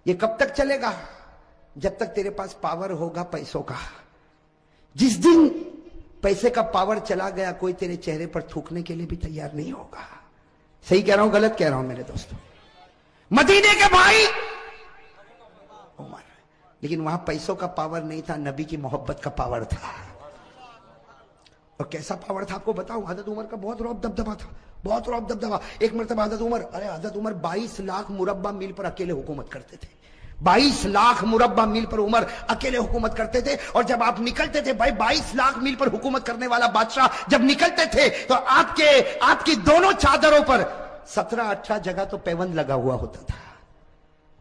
یہ کب تک چلے گا؟ جب تک تیرے پاس پاور ہوگا پیسوں کا. جس دن پیسے کا پاور چلا گیا کوئی تیرے چہرے پر تھوکنے کے لیے بھی تیار نہیں ہوگا. صحیح کہہ رہا ہوں غلط کہہ رہا ہوں میرے دوستوں؟ مدینے کے بھائی عمر، لیکن وہاں پیسوں کا پاور نہیں تھا، نبی کی محبت کا پاور تھا. اور کیسا پاور تھا آپ کو بتاؤں؟ حضرت عمر کا بہت رعب دبدبا تھا، بہت رعب دبدبا. ایک مرتبہ حضرت عمر 22 لاکھ مربع میل پر اکیلے حکومت کرتے تھے. 22 لاکھ مربع میل پر عمر اکیلے حکومت کرتے تھے. اور جب آپ نکلتے تھے بھائی 22 لاکھ میل پر حکومت کرنے والا بادشاہ جب نکلتے تھے تو آپ کی دونوں چادروں پر 17-18 جگہ تو پیوند لگا ہوا ہوتا تھا.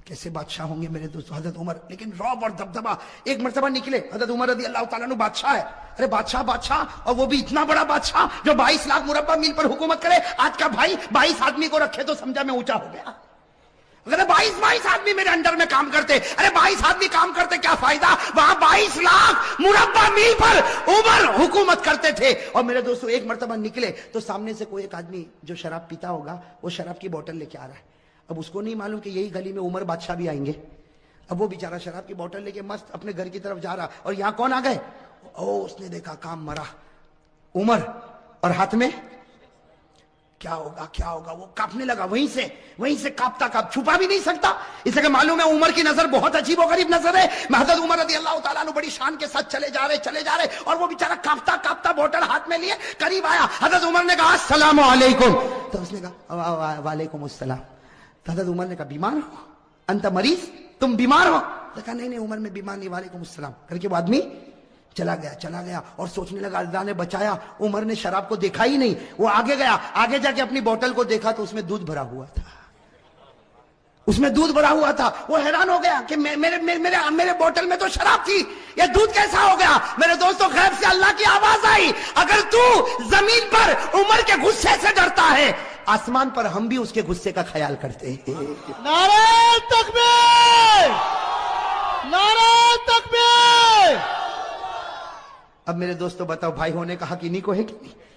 کیسے بادشاہ ہوں گے میرے دوستو حضرت عمر؟ لیکن رعب اور دبدبا. ایک مرتبہ نکلے حضرت عمر رضی اللہ تعالیٰ عنہ، بادشاہ ہے، ارے بادشاہ، اور وہ بھی اتنا بڑا بادشاہ جو 22 لاکھ مربع میل پر حکومت کرے. آج کا بھائی 22 آدمی کو رکھے تو سمجھا میں اونچا ہو گیا. اگر 22 آدمی میرے انڈر میں کام کرتے، ارے 22 آدمی کام کرتے کیا فائدہ؟ وہاں 22 لاکھ مربع میل پر عمر حکومت کرتے تھے. اور میرے دوستو ایک مرتبہ نکلے تو سامنے سے کوئی ایک آدمی جو شراب پیتا ہوگا وہ شراب کی بوتل لے کے آ رہا ہے. اب اس کو نہیں معلوم کہ یہی گلی میں عمر بادشاہ بھی آئیں گے. اب وہ بیچارہ شراب کی بوتل لے کے مست اپنے گھر کی طرف جا رہا، اور یہاں کون آ گئے؟ اس نے دیکھا کام مرا عمر، اور ہاتھ میں کیا ہوگا وہ کاپنے لگا. وہیں سے کاپتا چھپا بھی نہیں سکتا، اس لیے کہ معلوم ہے عمر کی نظر بہت عجیب و غریب نظر ہے. حضرت عمر رضی اللہ تعالیٰ عنہ بڑی شان کے ساتھ چلے جا رہے اور وہ بیچارہ کاپتا بوتل ہاتھ میں لیے قریب آیا. حضرت عمر نے کہا السلام علیکم، تو اس نے کہا وعلیکم السلام. تو حضرت عمر نے کہا بیمار ہو انت مریض، تم بیمار ہو؟ تو کہا نہیں عمر میں بیمار نہیں، وعلیکم السلام کر کے وہ آدمی چلا گیا. اور سوچنے لگا اللہ نے بچایا. عمر نے شراب کو دیکھا ہی نہیں، وہ آگے گیا، آگے جا کے اپنی بوتل کو دیکھا تو اس میں دودھ بھرا ہوا تھا. وہ حیران ہو گیا کہ میرے بوتل میں تو شراب تھی، یہ دودھ کیسا ہو گیا؟ میرے دوستو غیب سے اللہ کی آواز آئی، اگر تو زمین پر عمر کے غصے سے ڈرتا ہے آسمان پر ہم بھی اس کے غصے کا خیال کرتے ہیں. نعرہ تکبیر، نعرہ تکبیر. اب میرے دوستو بتاؤ بھائی ہونے کا حق انہی کو ہے کہ نہیں؟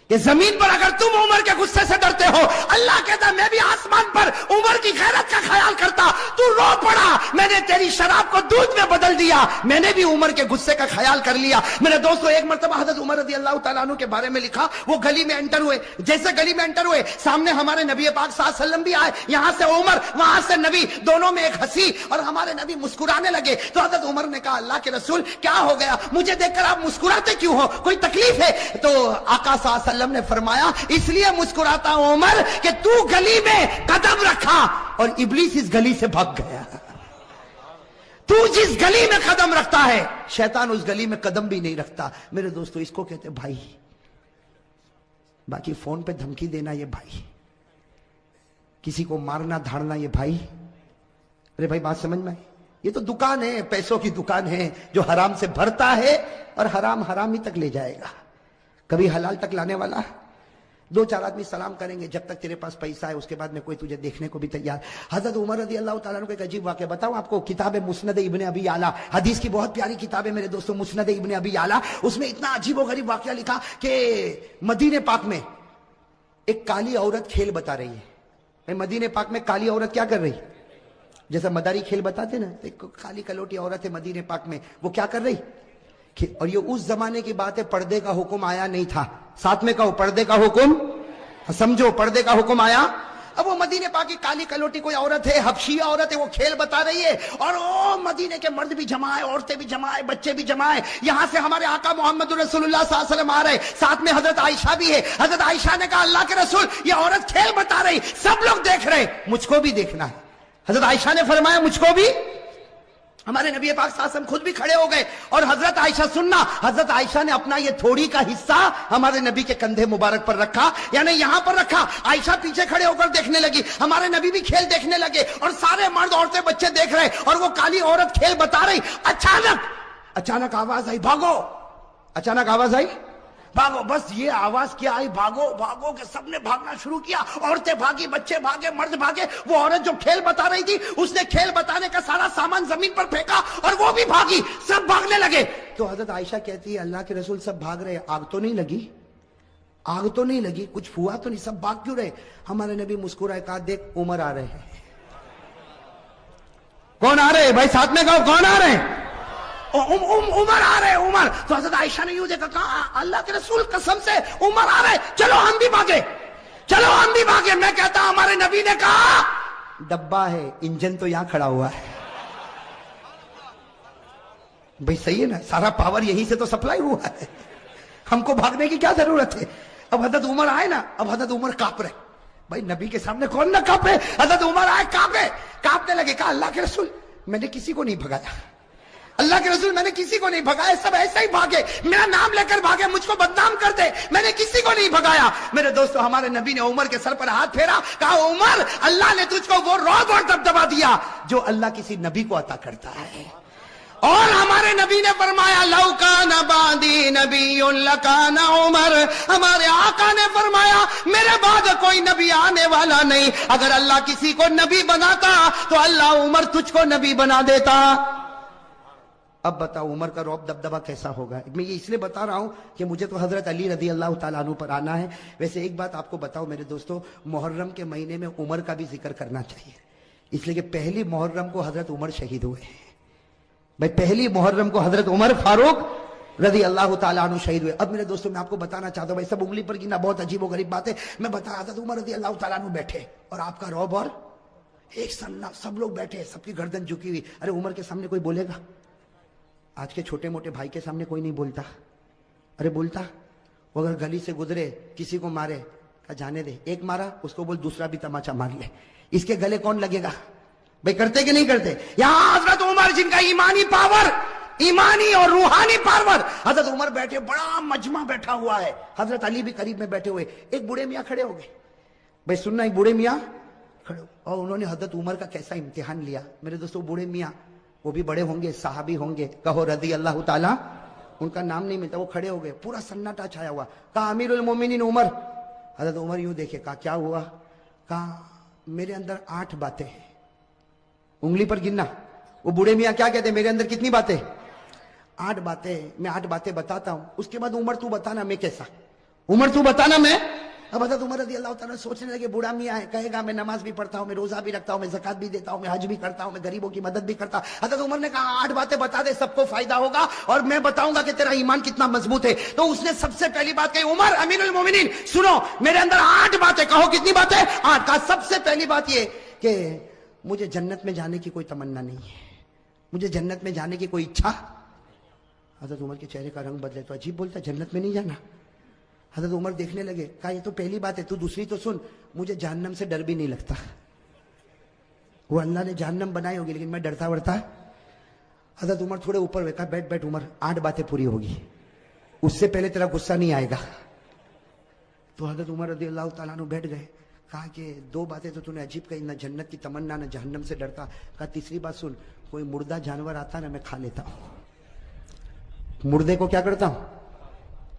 یہ زمین پر اگر تم عمر کے غصے سے ڈرتے ہو، اللہ کہتا ہے میں بھی آسمان پر عمر کی غیرت کا خیال کرتا. تو رو پڑا، میں نے تیری شراب کو دودھ میں بدل دیا، میں نے بھی عمر کے غصے کا خیال کر لیا. میرے دوستو ایک مرتبہ حضرت عمر رضی اللہ تعالیٰ عنہ کے بارے میں لکھا، وہ گلی میں انٹر ہوئے. جیسے گلی میں انٹر ہوئے سامنے ہمارے نبی پاک صلی اللہ علیہ وسلم بھی آئے. یہاں سے عمر وہاں سے نبی، دونوں میں ایک ہنسی، اور ہمارے نبی مسکرانے لگے. تو حضرت عمر نے کہا اللہ کے رسول کیا ہو گیا؟ مجھے دیکھ کر آپ مسکراتے کیوں ہو؟ کوئی تکلیف ہے؟ تو آقا صلی اللہ علیہ وسلم نے فرمایا اس لیے مسکراتا ہوں عمر کہ تو گلی میں قدم رکھا اور ابلیس اس گلی سے بھاگ گیا. تو جس گلی میں قدم رکھتا ہے شیطان اس گلی میں قدم بھی نہیں رکھتا. میرے دوستو اس کو کہتے بھائی. باقی فون پہ دھمکی دینا یہ بھائی، کسی کو مارنا دھاڑنا یہ بھائی. ارے بھائی بات سمجھ میں آئی؟ یہ تو دکان ہے، پیسوں کی دکان ہے، جو حرام سے بھرتا ہے اور حرام ہی تک لے جائے گا، کبھی حلال تک لانے والا. 2-4 آدمی سلام کریں گے جب تک تیرے پاس پیسہ ہے، اس کے بعد میں کوئی تجھے دیکھنے کو بھی تیار. حضرت عمر رضی اللہ تعالیٰ عنہ کو ایک عجیب واقعہ بتاؤں آپ کو. کتاب مسند ابن ابی اعلیٰ، حدیث کی بہت پیاری کتاب ہے میرے دوستوں، مسند ابن ابی اعلیٰ. اس میں اتنا عجیب و غریب واقعہ لکھا کہ مدینہ پاک میں ایک کالی عورت کھیل بتا رہی ہے. مدینہ پاک میں کالی عورت کیا کر رہی؟ جیسا مداری کھیل بتاتے نا، ایک کالی کلوٹی عورت ہے مدینہ پاک میں، وہ کیا کر رہی؟ اور یہ اس زمانے کی بات ہے، پردے کا حکم آیا نہیں تھا. ساتھ میں کہو پردے کا حکم، سمجھو پردے کا حکم آیا. اب وہ مدینہ پاک کی کالی کلوٹی کوئی عورت ہے، حبشیہ عورت ہے، وہ کھیل بتا رہی ہے. اور وہ مدینے کے مرد بھی جمع ہے، عورتیں بھی جمع ہے، بچے بھی جمع ہے. یہاں سے ہمارے آقا محمد رسول اللہ صلی اللہ علیہ وسلم آ رہے، ساتھ میں حضرت عائشہ بھی ہے. حضرت عائشہ نے کہا اللہ کے رسول یہ عورت کھیل بتا رہی، سب لوگ دیکھ رہے، مجھ کو بھی دیکھنا ہے. حضرت عائشہ نے فرمایا مجھ کو بھی. ہمارے نبی پاک صلی اللہ علیہ وسلم خود بھی کھڑے ہو گئے اور حضرت عائشہ سننا، حضرت عائشہ نے اپنا یہ تھوڑی کا حصہ ہمارے نبی کے کندھے مبارک پر رکھا، یعنی یہاں پر رکھا. عائشہ پیچھے کھڑے ہو کر دیکھنے لگی، ہمارے نبی بھی کھیل دیکھنے لگے، اور سارے مرد عورتیں بچے دیکھ رہے، اور وہ کالی عورت کھیل بتا رہی. اچانک آواز آئی بھاگو. اچانک آواز آئی بھاگو. بس یہ آواز کیا آئی؟ بھاگو کہ سب نے بھاگنا شروع کیا. عورتیں بھاگی، بچے بھاگے، مرد بھاگے. وہ عورت جو کھیل بتا رہی تھی اس نے کھیل بتانے کا سارا سامان زمین پر پھینکا اور وہ بھی بھاگی، سب بھاگنے لگے. تو حضرت عائشہ کہتی ہے اللہ کے رسول سب بھاگ رہے، آگ تو نہیں لگی؟ آگ تو نہیں لگی، کچھ ہوا تو نہیں، سب بھاگ کیوں رہے؟ ہمارے نبی مسکرائے، کہا دیکھ عمر آ رہے ہیں. کون آ رہے بھائی ساتھ میں کہو کون آ رہے ہیں؟ عمر آ رہے عمر. تو حضرت عائشہ نے یوں دیکھا کہا اللہ کے رسول قسم سے عمر آ رہے, چلو ہم بھی بھاگے, چلو ہم بھی بھاگے. میں کہتا ہوں ہمارے نبی نے کہا ڈبہ ہے, انجن تو یہاں کھڑا ہوا ہے. بھئی صحیح ہے نا, سارا پاور یہیں سے تو سپلائی ہوا ہے, ہم کو بھاگنے کی کیا ضرورت ہے. اب حضرت عمر آئے نا, اب حضرت عمر کانپ رہے. بھائی نبی کے سامنے کون نہ کانپے. حضرت عمر آئے کانپنے لگے. کہا اللہ کے رسول میں نے کسی کو نہیں بھگایا, اللہ کے رسول میں نے کسی کو نہیں بھگایا, سب ایسے ہی بھاگے, میرا نام لے کر بھاگے, مجھ کو بدنام کر دے, میں نے کسی کو نہیں بھگایا. میرے دوستو ہمارے نبی نے عمر کے سر پر ہاتھ پھیرا, کہا عمر اللہ نے تجھ کو وہ رعب اور دبدبا دیا جو اللہ کسی نبی کو عطا کرتا ہے. اور ہمارے نبی نے فرمایا لو کان بعدی نبی لکان عمر, ہمارے آقا نے فرمایا میرے بعد کوئی نبی آنے والا نہیں, اگر اللہ کسی کو نبی بناتا تو اللہ عمر تجھ کو نبی بنا دیتا. اب بتاؤ عمر کا رعب دبدبا کیسا ہوگا. میں یہ اس لیے بتا رہا ہوں کہ مجھے تو حضرت علی رضی اللہ تعالیٰ عنہ پر آنا ہے. ویسے ایک بات آپ کو بتاؤ میرے دوستو, محرم کے مہینے میں عمر کا بھی ذکر کرنا چاہیے, اس لیے کہ پہلی محرم کو حضرت عمر شہید ہوئے ہیں. بھائی پہلی محرم کو حضرت عمر فاروق رضی اللہ تعالیٰ عنہ شہید ہوئے. اب میرے دوستوں میں آپ کو بتانا چاہتا ہوں, بھائی سب انگلی پر گنا بہت عجیب و غریب بات ہے. میں بتا رہا تھا عمر رضی اللہ تعالیٰ عنہ بیٹھے اور آپ کا رعب اور ایک سننا, سب لوگ بیٹھے, سب کی گردن جھکی ہوئی. ارے عمر کے سامنے کوئی بولے گا؟ آج کے چھوٹے موٹے بھائی کے سامنے کوئی نہیں بولتا. ارے بولتا, وہ اگر گلی سے گزرے کسی کو مارے, کہا جانے دے, ایک مارا اس کو بول دوسرا بھی تماچا مار لے, اس کے گلے کون لگے گا؟ بھئی کرتے کہ نہیں کرتے؟ یہاں حضرت عمر جن کا ایمانی پاور, ایمانی اور روحانی پاور, حضرت عمر بیٹھے, بڑا مجمع بیٹھا ہوا ہے, حضرت علی بھی قریب میں بیٹھے ہوئے. ایک بوڑھے میاں کھڑے ہو گئے. بھئی سننا, ایک بوڑھے میاں کھڑے, اور انہوں نے حضرت عمر کا کیسا امتحان لیا. میرے دوستو بوڑھے میاں, وہ بھی بڑے ہوں گے, صحابی ہوں گے, کہو رضی اللہ تعالیٰ, ان کا نام نہیں ملتا. وہ کھڑے ہو گئے, پورا سناٹا چھایا ہوا. کہا امیر المومنین عمر. حضرت عمر یوں دیکھے, کہا کیا ہوا؟ کہا میرے اندر 8 باتیں ہیں, انگلی پر گننا. وہ بوڑھے میاں کیا کہتے ہیں, میرے اندر کتنی باتیں؟ 8 باتیں. میں 8 باتیں بتاتا ہوں, اس کے بعد عمر تو بتانا میں کیسا, عمر تو بتانا میں. اب حضرت عمر رضی اللہ تعالیٰ سوچنے لگے, بوڑھا میاں ہے, کہے گا میں نماز بھی پڑھتا ہوں, میں روزہ بھی رکھتا ہوں, میں زکات بھی دیتا ہوں, میں حج بھی کرتا ہوں, میں غریبوں کی مدد بھی کرتا ہوں. حضرت عمر نے کہا 8 باتیں بتا دے, سب کو فائدہ ہوگا اور میں بتاؤں گا کہ تیرا ایمان کتنا مضبوط ہے. تو اس نے سب سے پہلی بات کہی, عمر امیر المومنین سنو, میرے اندر 8 باتیں. کہو کتنی باتیں؟ 8. کہا سب سے پہلی بات یہ کہ مجھے جنت میں جانے کی کوئی تمنا نہیں ہے, مجھے جنت میں جانے کی کوئی اچھا. حضرت عمر کے چہرے کا رنگ بدلے, تو عجیب بولتا جنت میں نہیں جانا. حضرت عمر دیکھنے لگے, کہا یہ تو پہلی بات ہے, تو دوسری تو سن, مجھے جہنم سے ڈر بھی نہیں لگتا. وہ اللہ نے جہنم بنائی ہوگی لیکن میں ڈرتا ورتا. حضرت عمر تھوڑے اوپر ہوئے, کہا بیٹھ بیٹھ عمر, 8 باتیں پوری ہوگی, اس سے پہلے تیرا غصہ نہیں آئے گا. تو حضرت عمر رضی اللہ تعالیٰ عنہ بیٹھ گئے. کہا کہ 2 باتیں تو نے عجیب کہی, نہ جنت کی تمنا نہ جہنم سے ڈرتا. کہا تیسری بات سن, کوئی مردہ جانور آتا نا میں کھا لیتا ہوں, مردے کو کیا کرتا ہوں,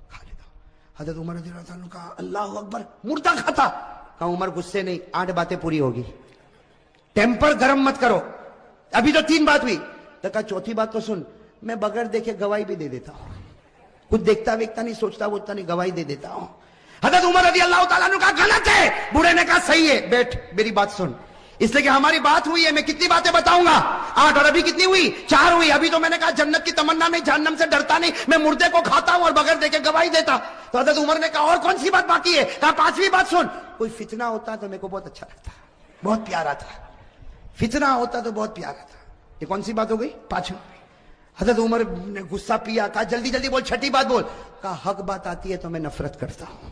کھا لیتا ہوں. حضرت عمر رضی اللہ عنہ کہا اللہ اکبر, مردہ کھاتا. کہا عمر غصے نہیں, 8 باتیں پوری ہوگی, ٹیمپر گرم مت کرو, ابھی تو 3 بات ہوئی. تو کہا چوتھی بات تو سن, میں بغیر دیکھے گواہی بھی دے دیتا ہوں, کچھ دیکھتا ویکتا نہیں, سوچتا ووچتا نہیں, گواہی دے دیتا ہوں. حضرت عمر رضی اللہ تعالیٰ عنہ کہا غلط ہے. بوڑھے نے کہا صحیح ہے, بیٹھ میری بات سن, اس لیے کہ ہماری بات ہوئی ہے, میں کتنی باتیں بتاؤں گا, 8, اور ابھی کتنی ہوئی, 4 ہوئی. ابھی تو میں نے کہا جنت کی تمنا نہیں, جہنم سے ڈرتا نہیں, میں مردے کو کھاتا ہوں اور بغیر دیکھے گواہی دیتا. تو حضرت عمر نے کہا اور کون سی بات باقی ہے؟ کہا 5ویں بات سن, کوئی فتنہ ہوتا تو میرے کو بہت اچھا لگتا, بہت پیارا تھا, فتنہ ہوتا تو بہت پیارا تھا. یہ کون سی بات ہو گئی؟ 5. حضرت عمر نے غصہ پیا, کہا جلدی جلدی بول, 6ٹھی بات بول. کہا حق بات آتی ہے تو میں نفرت کرتا ہوں,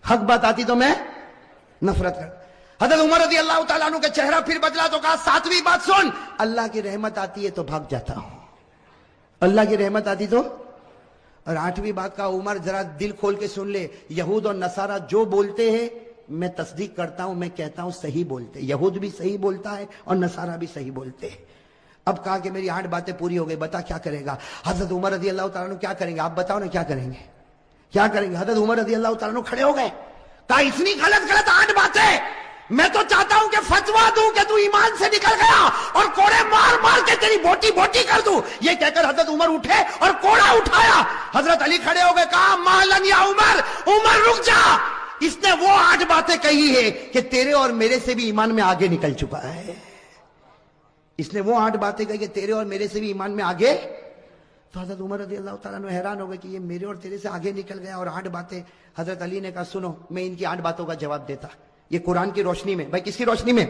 حق بات آتی تو میں نفرت کرتا. حضرت عمر رضی اللہ تعالیٰ عنہ کا چہرہ پھر بدلا تو کہا 7ویں بات سن, اللہ کی رحمت آتی ہے تو بھاگ جاتا ہوں, اللہ کی رحمت آتی تو. اور 8ویں بات کا عمر ذرا دل کھول کے سن لے, یہود اور نصارہ جو بولتے ہیں میں تصدیق کرتا ہوں, میں کہتا ہوں صحیح بولتے, یہود بھی صحیح بولتا ہے اور نصارہ بھی صحیح بولتے ہیں. اب کہا کہ میری 8 باتیں پوری ہو گئی, بتا کیا کرے گا؟ حضرت عمر رضی اللہ تعالیٰ عنہ کیا کریں گے, آپ بتاؤ نا کیا کریں گے, کیا کریں گے؟ حضرت عمر رضی اللہ تعالیٰ عنہ کھڑے ہو گئے, کہا اتنی غلط 8 باتیں, میں تو چاہتا ہوں کہ فتوا دوں کہ تو ایمان سے نکل گیا اور کوڑے مار مار کے تیری بوٹی بوٹی کر دوں. یہ کہہ کر حضرت عمر اٹھے اور کوڑا اٹھایا. حضرت علی کھڑے ہو گئے, کہا مالن یا عمر, عمر رک جا, اس نے وہ 8 باتیں کہی ہے کہ تیرے اور میرے سے بھی ایمان میں آگے نکل چکا ہے. اس نے وہ 8 باتیں کہی کہ تیرے اور میرے سے بھی ایمان میں آگے. تو حضرت عمر رضی اللہ تعالیٰ عنہ حیران ہو گئے کہ یہ میرے اور تیرے سے آگے نکل گیا اور 8 باتیں. حضرت علی نے کہا سنو میں ان کی 8 باتوں کا جواب دیتا. یہ قرآن کی روشنی میں. بھائی کس کی روشنی میں؟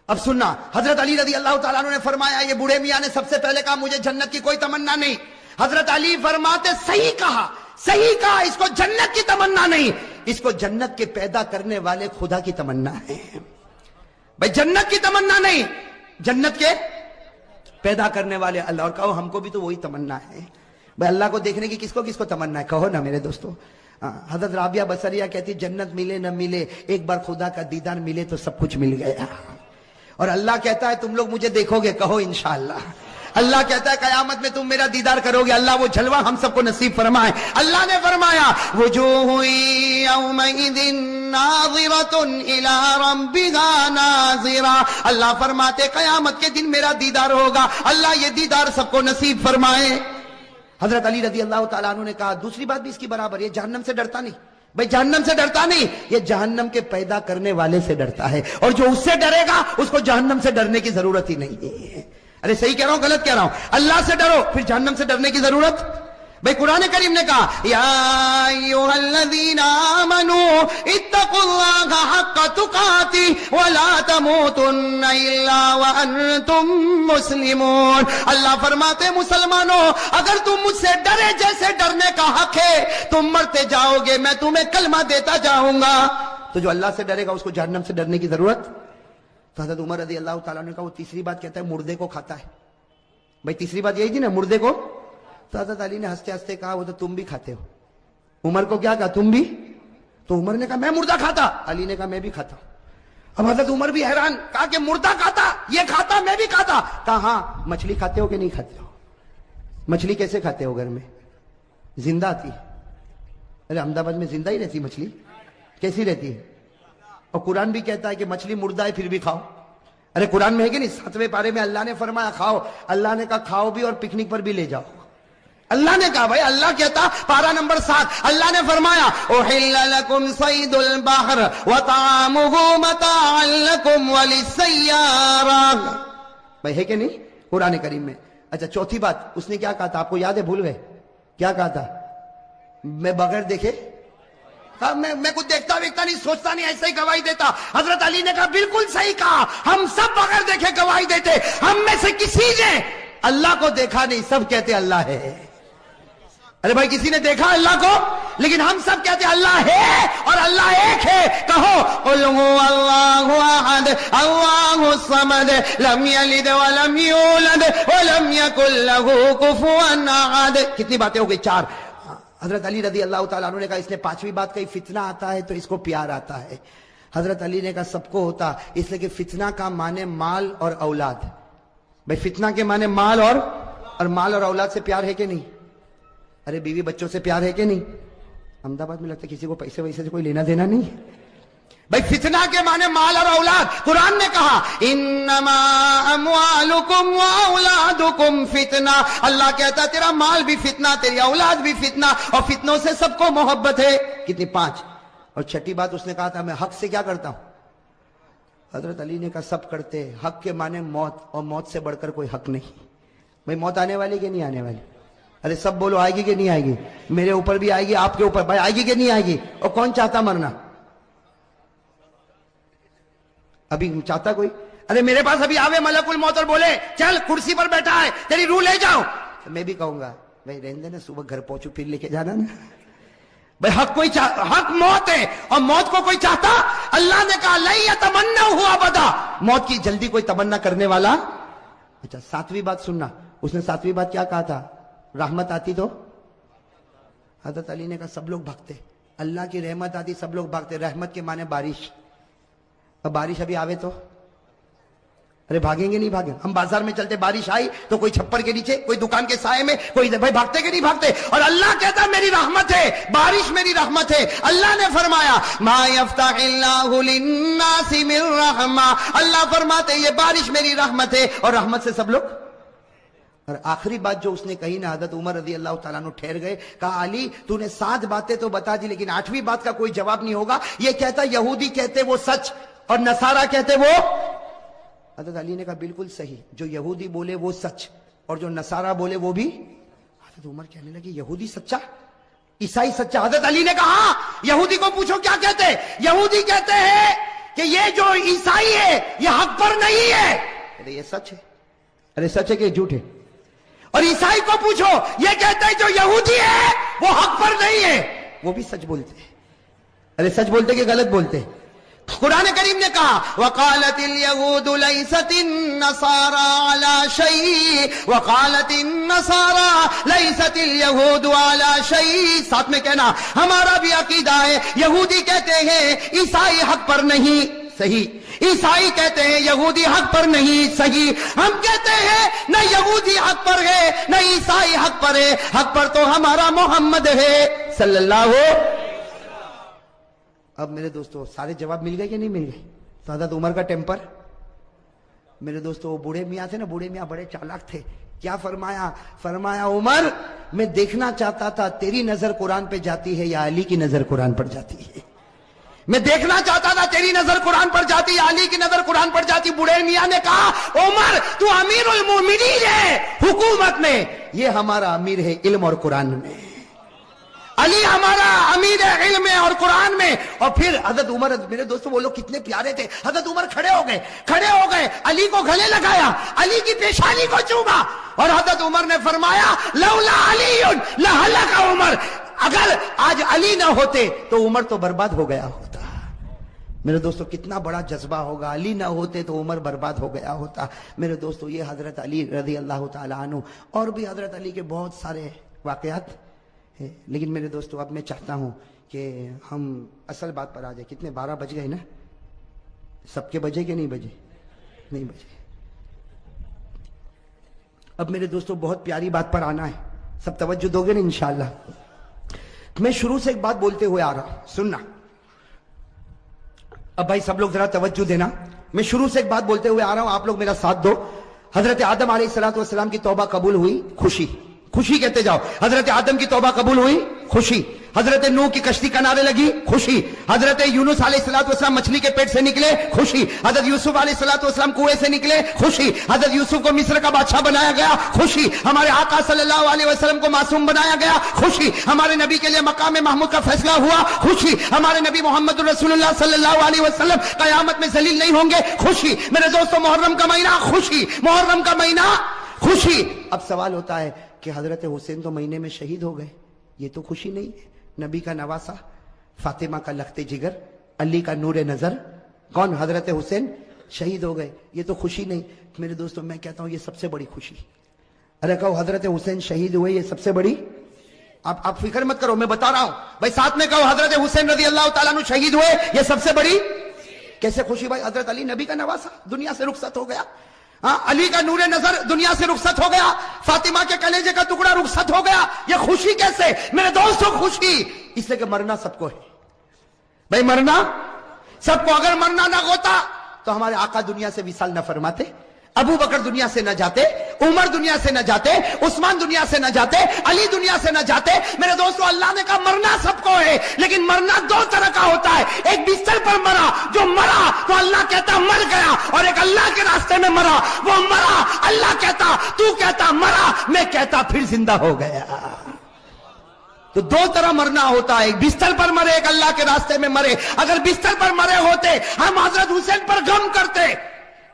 اب سننا. حضرت علی رضی اللہ تعالیٰ عنہ نے فرمایا, یہ بوڑھے میاں نے سب سے پہلے کہا مجھے جنت کی کوئی تمنا نہیں. حضرت علی فرماتے صحیح کہا, اس کو جنت کی تمنا نہیں, اس کو جنت کے پیدا کرنے والے خدا کی تمنا ہے. بھائی جنت کی تمنا نہیں, جنت کے پیدا کرنے والے اللہ. اور کہو ہم کو بھی تو وہی تمنا ہے. بھائی اللہ کو دیکھنے کی کس کو تمنا ہے؟ کہو نا میرے دوستو. حضرت رابعہ بصریہ کہتی جنت ملے نہ ملے, ایک بار خدا کا دیدار ملے تو سب کچھ مل گیا. اور اللہ کہتا ہے تم لوگ مجھے دیکھو گے, کہو انشاءاللہ. اللہ کہتا ہے قیامت میں تم میرا دیدار کرو گے. اللہ وہ جلوہ ہم سب کو نصیب فرمائے. اللہ نے فرمایا وجوہ یومئذ ناظرۃ الی ربها ناظرہ. اللہ فرماتے قیامت کے دن میرا دیدار ہوگا. اللہ یہ دیدار سب کو نصیب فرمائے. حضرت علی رضی اللہ تعالیٰ عنہ نے کہا دوسری بات بھی اس کی برابر, یہ جہنم سے ڈرتا نہیں. بھائی جہنم سے ڈرتا نہیں, یہ جہنم کے پیدا کرنے والے سے ڈرتا ہے. اور جو اس سے ڈرے گا اس کو جہنم سے ڈرنے کی ضرورت ہی نہیں ہے. ارے صحیح کہہ رہا ہوں غلط کہہ رہا ہوں؟ اللہ سے ڈرو, پھر جہنم سے ڈرنے کی ضرورت. بھائی قرآن کریم نے کہا یا ایھا الذین آمنوا اتقوا اللہ حق تقاتہ ولا تموتن الا وانتم مسلمون. اللہ فرماتے مسلمانوں اگر تم مجھ سے ڈرے جیسے ڈرنے کا حق ہے, تم مرتے جاؤ گے میں تمہیں کلمہ دیتا جاؤں گا. تو جو اللہ سے ڈرے گا اس کو جہنم سے ڈرنے کی ضرورت. تو حضرت عمر رضی اللہ تعالیٰ نے کہا وہ تیسری بات کہتا ہے مردے کو کھاتا ہے. بھائی تیسری بات یہی تھی نا, مردے کو. تو حضرت علی نے ہنستے ہنستے کہا وہ تو تم بھی کھاتے ہو. عمر کو کیا کہا تم بھی؟ تو عمر نے کہا میں مردہ کھاتا. علی نے کہا میں بھی کھاتا ہوں. اب حضرت عمر بھی حیران, کہا کہ مردہ کھاتا, یہ کھاتا میں بھی کھاتا. کہا ہاں مچھلی کھاتے ہو کہ نہیں کھاتے ہو؟ مچھلی کیسے کھاتے ہو؟ گھر میں زندہ آتی. ارے احمد آباد میں زندہ ہی رہتی مچھلی, کیسی رہتی ہے؟ اور قرآن بھی کہتا ہے کہ مچھلی مردہ ہے پھر بھی کھاؤ. ارے قرآن میں ہے کہ نہیں؟ 7ویں پارے میں اللہ نے فرمایا کھاؤ. اللہ نے کہا کھاؤ بھی اور پکنک پر بھی لے جاؤ. اللہ نے کہا, بھائی اللہ کہتا پارہ نمبر 7, اللہ نے فرمایا احل لکم صید البحر وطعامہ متاعا لکم وللسیارہ. بھائی ہے کہ نہیں قرآن کریم میں؟ اچھا چوتھی بات اس نے کیا کہا تھا, آپ کو یاد ہے؟ بھول گئے کیا کہا تھا؟ میں بغیر دیکھے میں کچھ دیکھتا ویکھتا نہیں, سوچتا نہیں, ایسا ہی گواہی دیتا. حضرت علی نے کہا بالکل صحیح کہا, ہم سب بغیر دیکھے گواہی دیتے. ہم میں سے کسی نے اللہ کو دیکھا نہیں, سب کہتے اللہ ہے. ارے بھائی کسی نے دیکھا اللہ کو؟ لیکن ہم سب کہتے اللہ ہے اور اللہ ایک ہے. کہو قل هو اللہ احد اللہ الصمد لم یلد ولم یولد ولم یکن له کفوا احد. کتنی باتیں ہو گئی؟ 4. حضرت علی رضی اللہ تعالیٰ عنہ نے کہا اس نے 5ویں بات کہی فتنہ آتا ہے تو اس کو پیار آتا ہے. حضرت علی نے کہا سب کو ہوتا, اس لیے کہ فتنہ کا معنی مال اور اولاد. بھائی فتنہ کے معنی مال اور مال اور اولاد سے پیار ہے کہ نہیں؟ ارے بیوی بچوں سے پیار ہے کہ نہیں؟ احمد آباد میں لگتا ہے کسی کو پیسے ویسے سے کوئی لینا دینا نہیں. بھائی فتنہ کے معنی مال اور اولاد. قرآن نے کہا انما اموالکم واولادکم فتنہ. اللہ کہتا تیرا مال بھی فتنہ, تیری اولاد بھی فتنہ, اور فتنوں سے سب کو محبت ہے. کتنی؟ 5. اور 6ٹھی بات اس نے کہا تھا میں حق سے کیا کرتا ہوں. حضرت علی نے کہا سب کرتے. حق کے معنی موت, اور موت سے بڑھ کر کوئی حق نہیں. بھائی موت آنے والی کہ نہیں آنے والی؟ ارے سب بولو آئے گی کہ نہیں آئے گی؟ میرے اوپر بھی آئے گی, آپ کے اوپر. بھائی آئے گی کہ نہیں آئے گی؟ اور کون چاہتا مرنا؟ ابھی چاہتا کوئی؟ ارے میرے پاس ابھی آوے ملک الموت اور بولے چل کرسی پر بیٹھا ہے تیری روح لے جاؤ, میں بھی کہوں گا بھائی رہنے دینا, صبح گھر پہنچو پھر لے کے جانا نا. بھائی حق کوئی حق موت ہے, اور موت کو کوئی چاہتا؟ اللہ نے کہا لن یتمنوا ابدا, موت کی جلدی کوئی تمنا کرنے والا. اچھا 7ویں بات سننا, اس نے 7ویں بات کیا کہا تھا؟ رحمت آتی تو حضرت علی نے کہا سب لوگ بھاگتے. اللہ کی رحمت آتی سب لوگ بھاگتے. رحمت کے معنی بارش. اب بارش ابھی آوے تو ارے بھاگیں گے نہیں بھاگیں؟ ہم بازار میں چلتے, بارش آئی تو کوئی چھپر کے نیچے, کوئی دکان کے سائے میں, کوئی بھائی بھاگتے کہ نہیں بھاگتے؟ اور اللہ کہتا میری رحمت ہے, بارش میری رحمت ہے. اللہ نے فرمایا ما یفتح اللہ للناس من رحمہ, اللہ فرماتے یہ بارش میری رحمت ہے, اور رحمت سے سب لوگ. اور آخری بات جو اس نے کہی نا, حضرت عمر رضی اللہ تعالیٰ عنہ ٹھہر گئے. کہا علی تو نے 7 باتیں تو بتا دی, لیکن 8ویں بات کا کوئی جواب نہیں ہوگا. یہ کہتا یہودی کہتے وہ سچ, اور نصارہ کہتے وہ. حضرت علی نے کہا بالکل صحیح، جو یہودی بولے وہ سچ اور جو نصارہ بولے وہ بھی۔ حضرت عمر کہنے لگے یہودی سچا، عیسائی سچا؟ حضرت علی نے کہا یہودی کو پوچھو کیا کہتے ہیں؟ یہودی کہتے ہیں کہ یہ جو عیسائی ہے یہ حق پر نہیں ہے۔ ارے یہ سچ ہے، ارے سچ ہے کہ جھوٹ ہے؟ اور عیسائی کو پوچھو، یہ کہتے ہیں جو یہودی ہے وہ حق پر نہیں ہے، وہ بھی سچ بولتے ہیں۔ ارے سچ بولتے کہ غلط بولتے؟ قرآن کریم نے کہا وقالت اليهود ليست النصارى على شيء وقالت النصارى ليست اليهود على شيء، ساتھ میں کہنا ہمارا بھی عقیدہ ہے، یہودی کہتے ہیں عیسائی حق پر نہیں، صحیح، عیسائی کہتے ہیں یہودی حق پر نہیں، صحیح، ہم کہتے ہیں نہ یہودی حق پر ہے نہ عیسائی حق پر ہے، حق پر تو ہمارا محمد ہے صلی اللہ علیہ۔ اب میرے دوستو سارے جواب مل گئے کہ نہیں مل گئے؟ تو حضرت عمر کا ٹیمپر، میرے دوستو وہ بوڑھے میاں تھے نا، بوڑھے میاں بڑے چالاک تھے، کیا فرمایا؟ فرمایا عمر میں دیکھنا چاہتا تھا تیری نظر قرآن پہ جاتی ہے یا علی کی نظر قرآن پر جاتی ہے، میں دیکھنا چاہتا تھا تیری نظر قرآن پر جاتی یا علی کی نظر قرآن پر جاتی۔ بوڑھے میاں نے کہا عمر تو امیر المومنین ہے حکومت میں، یہ ہمارا امیر ہے علم اور قرآن میں، علی ہمارا امیر ہے علم میں اور قرآن میں۔ اور پھر حضرت عمر، میرے دوستو وہ لوگ کتنے پیارے تھے، حضرت عمر کھڑے ہو گئے، علی کو گلے لگایا، علی کی پیشانی کو چوما، اور حضرت عمر نے فرمایا لولا علی لہلک عمر، اگر آج علی نہ ہوتے تو عمر تو برباد ہو گیا ہوتا۔ میرے دوستو کتنا بڑا جذبہ ہوگا، علی نہ ہوتے تو عمر برباد ہو گیا ہوتا۔ میرے دوستو یہ حضرت علی رضی اللہ تعالی عنہ، اور بھی حضرت علی کے بہت سارے واقعات ہے، لیکن میرے دوستو اب میں چاہتا ہوں کہ ہم اصل بات پر آ جائیں۔ کتنے 12 بج گئے نا؟ سب کے بجے کہ نہیں بجے؟ نہیں بجے۔ اب میرے دوستو بہت پیاری بات پر آنا ہے، سب توجہ دو گے نا انشاءاللہ؟ میں شروع سے ایک بات بولتے ہوئے آ رہا ہوں، سننا۔ اب بھائی سب لوگ ذرا توجہ دینا، میں شروع سے ایک بات بولتے ہوئے آ رہا ہوں، آپ لوگ میرا ساتھ دو۔ حضرت آدم علیہ السلام کی توبہ قبول ہوئی، خوشی، خوشی کہتے جاؤ۔ حضرت آدم کی توبہ قبول ہوئی، خوشی۔ حضرت نوح کی کشتی کنارے لگی، خوشی۔ حضرت یونس علیہ السلام مچھلی کے پیٹ سے نکلے، خوشی۔ حضرت یوسف علیہ السلام کنویں سے نکلے، خوشی۔ حضرت یوسف کو مصر کا بادشاہ بنایا گیا، خوشی۔ ہمارے آقا صلی اللہ علیہ وسلم کو معصوم بنایا گیا، خوشی۔ ہمارے نبی کے لیے مقام محمود کا فیصلہ ہوا، خوشی۔ ہمارے نبی محمد رسول اللہ صلی اللہ علیہ وسلم قیامت میں ذلیل نہیں ہوں گے، خوشی۔ میرے دوستو محرم کا مہینہ، خوشی، محرم کا مہینہ، خوشی۔ اب سوال ہوتا ہے کہ حضرت حسین تو مہینے میں شہید ہو گئے، یہ تو خوشی نہیں ہے؟ نبی کا نواسا، فاطمہ کا لخت جگر، علی کا نور نظر، کون؟ حضرت حسین شہید ہو گئے، یہ تو خوشی نہیں؟ میرے دوستوں میں کہتا ہوں یہ سب سے بڑی خوشی۔ ارے کہو حضرت حسین شہید ہوئے، یہ سب سے بڑی، آپ فکر مت کرو، میں بتا رہا ہوں بھائی، ساتھ میں کہو حضرت حسین رضی اللہ تعالیٰ عنہ شہید ہوئے، یہ سب سے بڑی کیسے خوشی بھائی؟ حضرت علی نبی کا نواسا دنیا سے رخصت ہو گیا، علی کا نور نظر دنیا سے رخصت ہو گیا، فاطمہ کے کلیجے کا ٹکڑا رخصت ہو گیا، یہ خوشی کیسے؟ میرے دوستوں خوشی اس لیے کہ مرنا سب کو ہے بھائی، مرنا سب کو، اگر مرنا نہ ہوتا تو ہمارے آقا دنیا سے وصال نہ فرماتے، ابو بکر دنیا سے نہ جاتے، عمر دنیا سے نہ جاتے، عثمان دنیا سے نہ جاتے، علی دنیا سے نہ جاتے۔ میرے دوستو اللہ نے کہا مرنا سب کو ہے، لیکن مرنا دو طرح کا ہوتا ہے، ایک بستر پر مرا، جو مرا تو اللہ کہتا مر گیا، اور ایک اللہ کے راستے میں مرا، وہ مرا، اللہ کہتا، تو کہتا مرا، میں کہتا پھر زندہ ہو گیا۔ تو دو طرح مرنا ہوتا ہے، ایک بستر پر مرے، ایک اللہ کے راستے میں مرے۔ اگر بستر پر مرے ہوتے ہم حضرت حسین پر غم کرتے،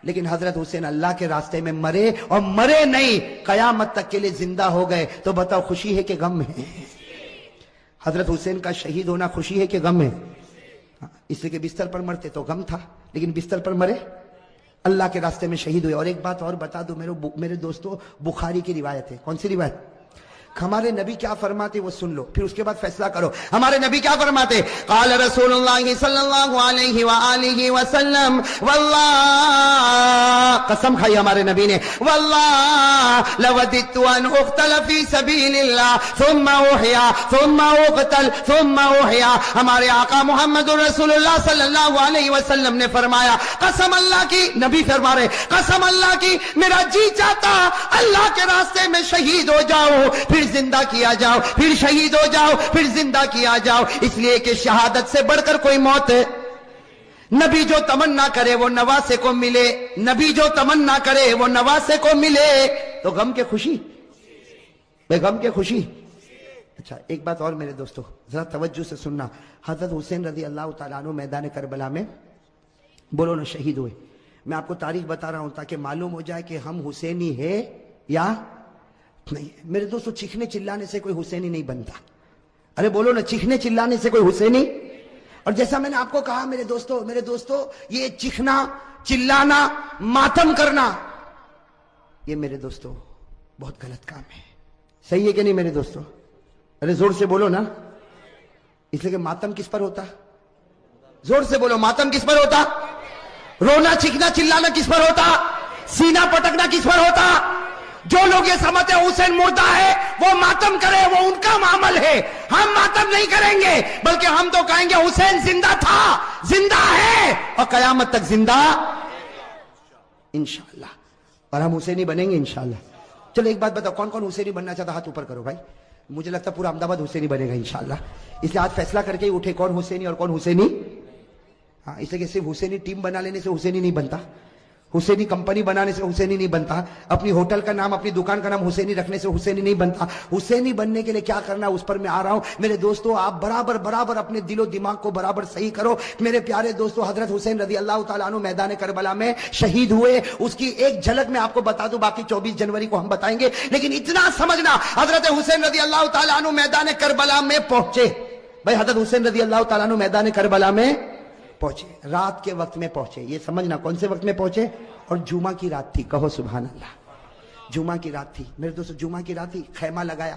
لیکن حضرت حسین اللہ کے راستے میں مرے، اور مرے نہیں، قیامت تک کے لیے زندہ ہو گئے، تو بتاؤ خوشی ہے کہ غم ہے؟ حضرت حسین کا شہید ہونا خوشی ہے کہ غم ہے؟ اس لیے کہ بستر پر مرتے تو غم تھا، لیکن بستر پر مرے، اللہ کے راستے میں شہید ہوئے۔ اور ایک بات اور بتا دو میرے دوستو، بخاری کی روایت ہے، کون سی روایت؟ ہمارے نبی کیا فرماتے وہ سن لو، پھر اس کے بعد فیصلہ کرو۔ ہمارے نبی کیا فرماتے؟ قال رسول اللہ صلی اللہ علیہ وآلہ وسلم، واللہ، قسم کھائی ہمارے نبی نے، واللہ لوددت ان اقتل فی سبیل اللہ ثم احیا ثم اقتل ثم احیا۔ ہمارے آقا محمد رسول اللہ صلی اللہ علیہ وسلم نے فرمایا، قسم اللہ کی، نبی فرما رہے، قسم اللہ کی میرا جی چاہتا اللہ کے راستے میں شہید ہو جاؤ، پھر زندہ کیا جاؤ، پھر شہید ہو جاؤ، پھر زندہ کیا جاؤ، اس لیے کہ شہادت سے بڑھ کر کوئی موت ہے، نبی جو تمنا کرے وہ نواسے کو ملے، نبی جو تمنا کرے وہ نواسے کو ملے، تو غم کے خوشی، بے غم کے خوشی۔ اچھا ایک بات اور میرے دوستو ذرا توجہ سے سننا، حضرت حسین رضی اللہ تعالیٰ عنہ میدان کربلا میں بولو نا شہید ہوئے۔ میں آپ کو تاریخ بتا رہا ہوں تاکہ معلوم ہو جائے کہ ہم حسینی ہے یا نہیں۔ میرے دوستو چیخنے چلانے سے کوئی حسینی نہیں بنتا، ارے بولو نا، چیخنے چلانے سے کوئی حسینی۔ اور جیسا میں نے آپ کو کہا میرے دوستو یہ چیخنا چلانا ماتم کرنا، یہ میرے دوستو بہت غلط کام ہے، صحیح ہے کہ نہیں میرے دوستو؟ ارے زور سے بولو نا، اس لیے کہ ماتم کس پر ہوتا؟ زور سے بولو، ماتم کس پر ہوتا؟ رونا چیخنا چلانا کس پر ہوتا؟ سینہ پٹکنا کس پر ہوتا؟ جو لوگ یہ سمجھتے ہیں حسین مردہ ہے وہ ماتم کرے، وہ ان کا معامل ہے، ہم ماتم نہیں کریں گے، بلکہ ہم تو کہیں گے حسین زندہ تھا، زندہ ہے اور قیامت تک زندہ انشاءاللہ، اور ہم حسینی بنیں گے انشاءاللہ۔ چلو ایک بات بتاؤ، کون کون حسینی بننا چاہتا؟ ہاتھ اوپر کرو بھائی، مجھے لگتا ہے پورا احمد آباد حسینی بنے گا انشاءاللہ، اس لیے آج فیصلہ کر کے ہی اٹھے کون حسینی اور کون حسینی۔ ہاں اس لیے کہ صرف حسینی ٹیم بنا لینے سے حسینی نہیں بنتا، حسینی کمپنی بنانے سے حسینی نہیں بنتا، اپنی ہوٹل کا نام اپنی دکان کا نام حسینی رکھنے سے حسینی نہیں بنتا۔ حسینی بننے کے لیے کیا کرنا اس پر میں آ رہا ہوں میرے دوستو، آپ برابر اپنے دل و دماغ کو برابر صحیح کرو میرے پیارے دوستو۔ حضرت حسین رضی اللہ تعالیٰ عنہ میدان کربلا میں شہید ہوئے، اس کی ایک جھلک میں آپ کو بتا دوں، باقی 24 جنوری کو ہم بتائیں گے، لیکن اتنا سمجھنا حضرت حسین رضی اللہ تعالیٰ عنہ میدان کربلا میں پہنچے۔ بھائی حضرت حسین رضی اللہ تعالیٰ عنہ میدان کربلا میں پہنچے، رات کے وقت میں پہنچے، یہ سمجھنا کون سے وقت میں پہنچے، اور جمعہ کی رات تھی، کہو سبحان اللہ، جمعہ کی رات تھی میرے دوستو، جمعہ کی رات تھی، خیمہ لگایا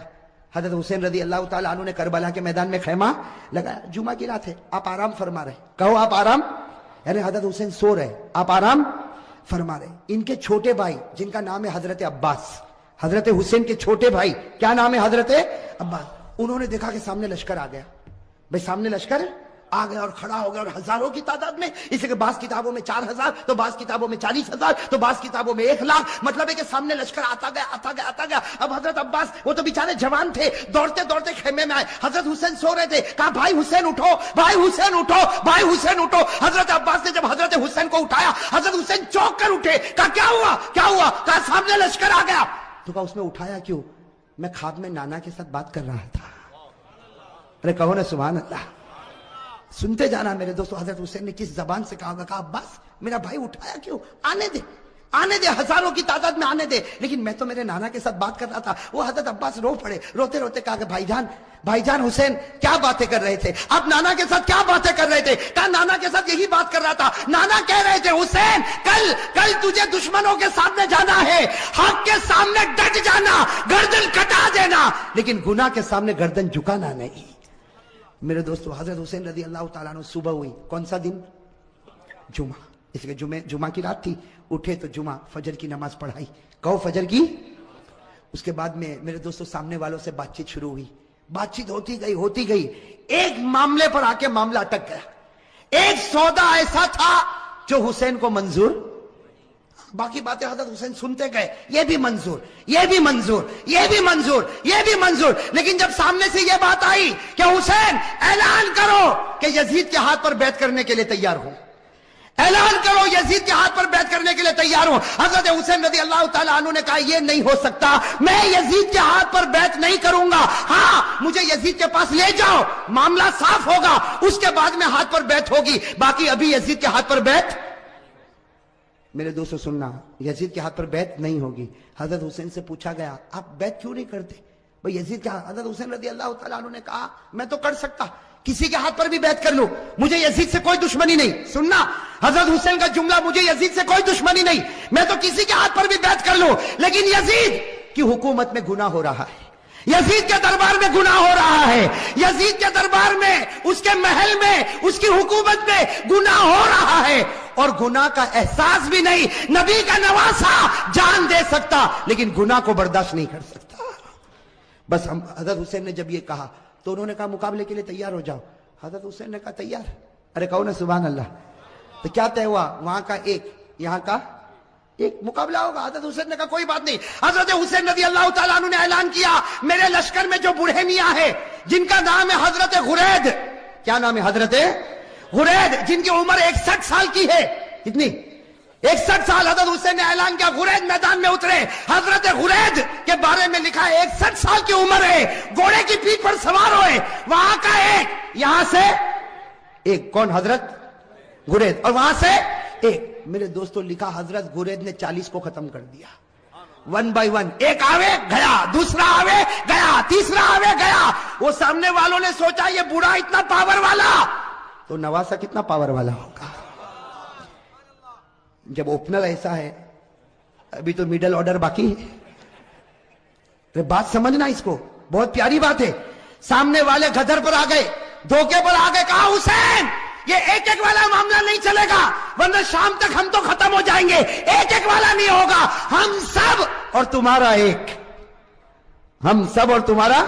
حضرت حسین رضی اللہ تعالیٰ عنہ نے کربلا کے میدان میں خیمہ لگایا، جمعہ کی رات ہے، آپ آرام فرما رہے، کہو آپ آرام، یعنی حضرت حسین سو رہے، آپ آرام فرما رہے۔ ان کے چھوٹے بھائی جن کا نام ہے حضرت عباس، حضرت حسین کے چھوٹے بھائی کیا نام ہے؟ حضرت عباس۔ انہوں نے دیکھا کہ سامنے لشکر آ گیا، بھائی سامنے لشکر آ گیا اور کھڑا ہو گیا، اور ہزاروں کی تعداد میں، اس لیے کہ بعض کتابوں میں 4000 تو بعض کتابوں میں 40,000 تو بعض کتابوں میں 1,00,000، مطلب ہے کہ سامنے لشکر آتا گیا۔ اب حضرت عباس وہ تو بیچارے جوان تھے، دوڑتے خیمے میں آئے، حضرت حسین سو رہے تھے، کہا بھائی حسین اٹھو، بھائی حسین اٹھو، بھائی حسین اٹھو۔ حضرت عباس نے جب حضرت حسین کو اٹھایا، حضرت حسین چونک کر اٹھے، کہا کیا ہوا؟ کہا سامنے لشکر آ گیا۔ تو کہا اس میں اٹھایا کیوں؟ میں خواب میں نانا کے ساتھ بات کر رہا تھا، ارے کہو نا سبحان اللہ، سنتے جانا میرے دوستو، حضرت حسین نے کس زبان سے کہا؟ کہا عباس میرا بھائی اٹھایا کیوں؟ آنے دے ہزاروں کی تعداد میں آنے دے، لیکن میں تو میرے نانا کے ساتھ بات کر رہا تھا۔ وہ حضرت عباس رو پڑے، روتے کہا کہ بھائی جان حسین کیا باتیں کر رہے تھے آپ؟ نانا کے ساتھ کیا باتیں کر رہے تھے؟ کہا نانا کے ساتھ یہی بات کر رہا تھا، نانا کہہ رہے تھے حسین کل تجھے دشمنوں کے سامنے جانا ہے، حق کے سامنے ڈٹ جانا، گردن کٹا دینا، لیکن گناہ کے سامنے گردن جھکانا نہیں۔ میرے دوستو حضرت حسین رضی اللہ تعالیٰ عنہ صبح ہوئی، کون سا دن؟ جمعہ، اس لیے جمعہ کی رات تھی، اٹھے تو جمعہ فجر کی نماز پڑھائی، کہو فجر کی۔ اس کے بعد میں میرے دوستو سامنے والوں سے بات چیت شروع ہوئی، بات چیت ہوتی گئی، ایک معاملے پر آ کے معاملہ اٹک گیا، ایک سودا ایسا تھا جو حسین کو منظور، باقی باتیں حضرت حسین سنتے گئے، یہ بھی منظور، لیکن جب سامنے سے یہ بات آئی کہ حسین اعلان کرو کہ یزید کے ہاتھ پر بیعت کرنے کے لیے تیار ہوں، اعلان کرو یزید کے ہاتھ پر بیعت کرنے کے لیے تیار ہوں، حضرت حسین رضی اللہ تعالیٰ عنہ نے کہا یہ نہیں ہو سکتا، میں یزید کے ہاتھ پر بیعت نہیں کروں گا، ہاں مجھے یزید کے پاس لے جاؤ، معاملہ صاف ہوگا، اس کے بعد میں ہاتھ پر بیعت ہوگی، باقی ابھی یزید کے ہاتھ پر بیعت۔ میرے دوستو سننا، یزید کے ہاتھ پر بیعت نہیں ہوگی۔ حضرت حسین سے پوچھا گیا آپ بیعت کیوں نہیں کرتے؟ بھئی یزید کے ہاتھ، حضرت حسین رضی اللہ تعالیٰ عنہ نے کہا میں تو کر سکتا، کسی کے ہاتھ پر بھی بیعت کر لوں، مجھے یزید سے کوئی دشمنی نہیں۔ سننا حضرت حسین کا جملہ، مجھے یزید سے کوئی دشمنی نہیں، میں تو کسی کے ہاتھ پر بھی بیعت کر لوں، لیکن یزید کی حکومت میں گناہ ہو رہا ہے، یزید کے دربار میں گناہ ہو رہا ہے، یزید کے دربار میں، اس کے محل میں، اس کی حکومت میں گناہ ہو رہا ہے، اور گناہ کا احساس بھی نہیں، نبی کا نواسا جان دے سکتا لیکن گناہ کو برداشت نہیں کر سکتا۔ بس حضرت حسین نے جب یہ کہا تو انہوں نے کہا مقابلے کے لیے تیار ہو جاؤ، حضرت حسین نے کہا تیار، ارے کہو نا سبحان اللہ۔ تو کیا طے ہوا؟ وہاں کا ایک، یہاں کا ایک مقابلہ ہوگا۔ حضرت حسین نے کہا کوئی بات نہیں۔ حضرت حسین رضی اللہ تعالیٰ عنہ نے اعلان کیا میرے لشکر میں جو بوڑھے میاں ہیں جن کا نام ہے حضرت غرید، کیا نام ہے؟ حضرت غرید جن کی عمر 61 سال کی ہے، کتنی؟ 61 سال. حضرت حسین نے اعلان کیا غرید میدان میں اترے. حضرت غرید کے بارے میں لکھا ہے 61 سال کی عمر ہے، گھوڑے کی پیٹھ پر سوار ہوئے، وہاں کا ایک، یہاں سے ایک. کون؟ حضرت غرید. اور وہاں سے ایک. میرے دوستوں لکھا حضرت غرید نے 40 کو ختم کر دیا، 1 by 1. ایک آوے گیا، دوسرا آوے گیا، تیسرا آوے گیا. وہ سامنے والوں نے سوچا یہ بوڑھا اتنا پاور والا تو نواسا کتنا پاور والا ہوگا. جب اوپنر ایسا ہے، ابھی تو میڈل آرڈر باقی ہے. بات سمجھنا اس کو، بہت پیاری بات ہے. سامنے والے گدر پر آ گئے، دھوکے پر آ گئے. کہا حسین یہ ایک ایک والا معاملہ نہیں چلے گا، ورنہ شام تک ہم تو ختم ہو جائیں گے. ایک ایک والا نہیں ہوگا، ہم سب اور تمہارا ایک، ہم سب اور تمہارا.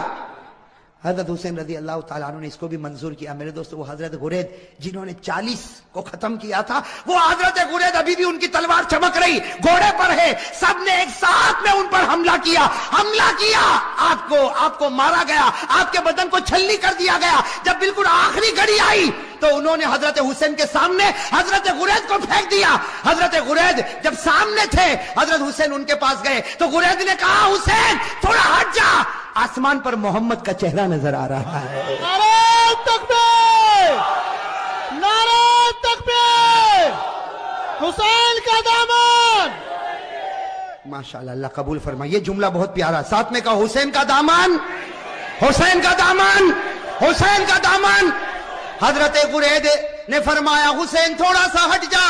حضرت حسین رضی اللہ تعالیٰ عنہ نے اس کو بھی منظور کیا. میرے دوستو وہ حضرت غرید جنہوں نے 40 کو ختم کیا تھا، وہ حضرت غرید ابھی بھی ان کی تلوار چمک رہی، گھوڑے پر ہے. سب نے ایک ساتھ میں ان پر حملہ کیا. آپ کو مارا گیا، آپ کے بدن کو چھلنی کر دیا گیا. جب بالکل آخری گھڑی آئی تو انہوں نے حضرت حسین کے سامنے حضرت غرید کو پھینک دیا. حضرت غرید جب سامنے تھے، حضرت حسین ان کے پاس گئے تو غرید نے کہا حسین تھوڑا ہٹ جا، آسمان پر محمد کا چہرہ نظر آ رہا ہے. نعرہ تکبیر، نعرہ تکبیر، حسین کا دامن. ماشاءاللہ، اللہ قبول فرمائے. یہ جملہ بہت پیارا، ساتھ میں کہا حسین کا دامن، حسین کا دامن، حسین کا دامن. حضرت غرید نے فرمایا حسین تھوڑا سا ہٹ جا،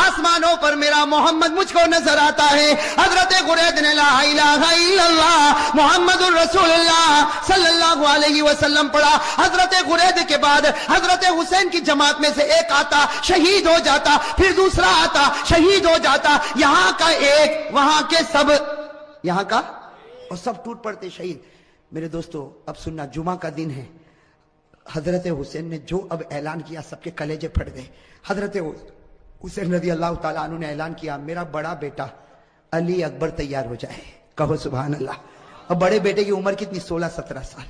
آسمانوں پر میرا محمد مجھ کو نظر آتا ہے. حضرت غرید نے لا الہ الا اللہ محمد الرسول اللہ صلی اللہ علیہ وسلم پڑھا. حضرت غرید کے بعد حضرت حسین کی جماعت میں سے ایک آتا، شہید ہو جاتا، پھر دوسرا آتا، شہید ہو جاتا. یہاں کا ایک، وہاں کے سب، یہاں کا اور سب ٹوٹ پڑتے شہید. میرے دوستو اب سننا، جمعہ کا دن ہے. حضرت حسین نے جو اب اعلان کیا سب کے کلیجے پھٹ گئے. حضرت حسین رضی اللہ تعالیٰ عنہ نے اعلان کیا میرا بڑا بیٹا علی اکبر تیار ہو جائے. کہو سبحان اللہ. اب بڑے بیٹے کی عمر کتنی؟ 16-17 سال.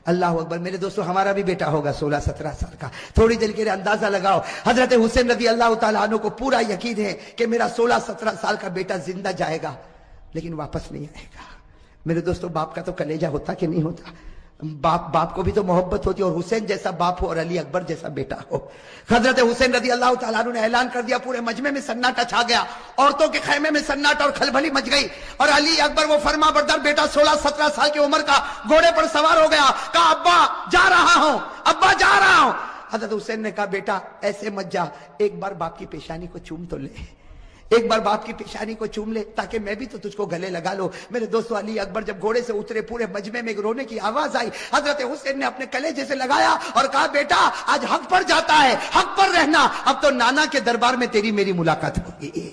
اللہ اکبر. میرے دوستو ہمارا بھی بیٹا ہوگا 16-17 سال کا. تھوڑی دیر کے لیے اندازہ لگاؤ. حضرت حسین رضی اللہ تعالیٰ عنہ کو پورا یقین ہے کہ میرا 16-17 سال کا بیٹا زندہ جائے گا لیکن واپس نہیں آئے گا. میرے دوستو باپ کا تو کلیجہ ہوتا کہ نہیں ہوتا؟ باپ کو بھی تو محبت ہوتی ہے، اور حسین جیسا باپ ہو اور علی اکبر جیسا بیٹا ہو. حضرت حسین رضی اللہ تعالیٰ عنہ نے اعلان کر دیا، پورے مجمع میں سناٹا چھا گیا، عورتوں کے خیمے میں سناٹا اور کھلبلی مچ گئی. اور علی اکبر وہ فرما بردار بیٹا 16-17 سال کی عمر کا گھوڑے پر سوار ہو گیا. کہا ابا جا رہا ہوں، ابا جا رہا ہوں. حضرت حسین نے کہا بیٹا ایسے مت جا، ایک بار باپ کی پیشانی کو چوم تو لے، ایک بار باپ کی پیشانی کو چوم لے تاکہ میں بھی تو تجھ کو گلے لگا لو. میرے دوستو علی اکبر جب گھوڑے سے اترے پورے مجمع میں رونے کی آواز آئی. حضرت حسین نے اپنے کلیجے سے لگایا اور کہا بیٹا آج حق پر جاتا ہے، حق پر رہنا، اب تو نانا کے دربار میں تیری میری ملاقات ہوگی.